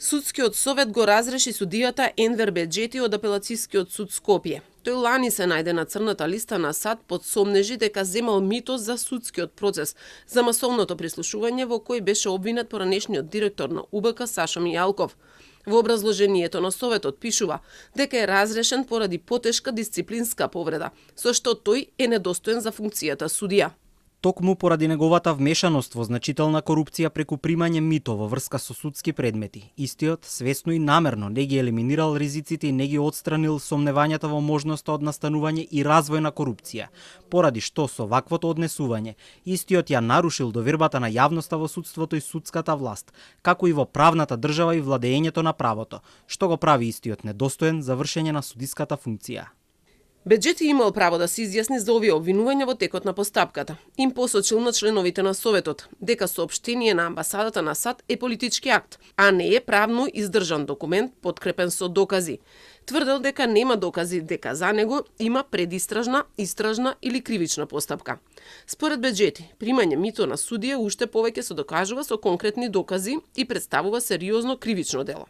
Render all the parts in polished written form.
Судскиот совет го разреши судијата Енвер Беџети од апелацискиот суд Скопје. Тој лани се најде на црната листа на САД под сомнежи дека земал мито за судскиот процес за масовното прислушување во кој беше обвинет поранешниот директор на УБК Сашо Мијалков. Во образложението на Советот пишува дека е разрешен поради потешка дисциплинска повреда, со што тој е недостоен за функцијата судија. Токму поради неговата вмешаност во значителна корупција преку примање мито во врска со судски предмети, истиот свесно и намерно не ги елиминирал ризиците и не ги отстранил сомневањата во можноста од настанување и развој на корупција, поради што со ваквото однесување истиот ја нарушил довербата на јавноста во судството и судската власт, како и во правната држава и владеењето на правото, што го прави истиот недостоен за вршење на судиската функција. Беџети имал право да се изјасни за овие обвинувања во текот на постапката. Им посочил на членовите на Советот дека соопштение на амбасадата на САД е политички акт, а не е правно издржан документ подкрепен со докази. Тврдел дека нема докази дека за него има предистражна, истражна или кривична постапка. Според Беџети, примање мито на судија уште повеќе се докажува со конкретни докази и представува сериозно кривично дело.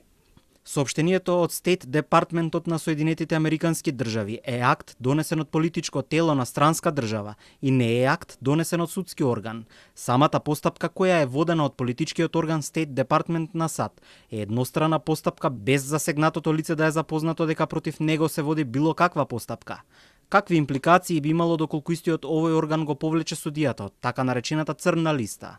Соопштението од Стейт Департментот на Соединетите Американски држави е акт донесен од политичко тело на странска држава и не е акт донесен од судски орган. Самата постапка која е водена од политичкиот орган Стейт Департмент на САД е еднострана постапка без засегнатото лице да е запознато дека против него се води било каква постапка. Какви импликации би имало доколку истиот овој орган го повлече судијата од така наречената црна листа?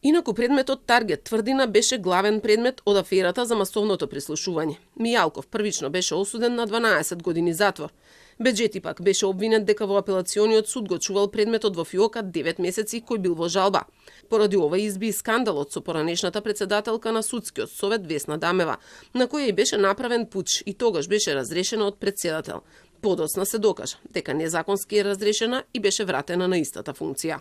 Инаку предметот Таргет тврдина беше главен предмет од аферата за масовното прислушување. Мијалков првично беше осуден на 12 години затвор. Беџети пак беше обвинет дека во апелациониот суд го чувал предметот во фиока 9 месеци кој бил во жалба. Поради ова изби и скандалот со поранешната председателка на судскиот совет Весна Дамева, на која и беше направен пуч и тогаш беше разрешена од претседател. Подоцна се докажа дека незаконски е разрешена и беше вратена на истата функција.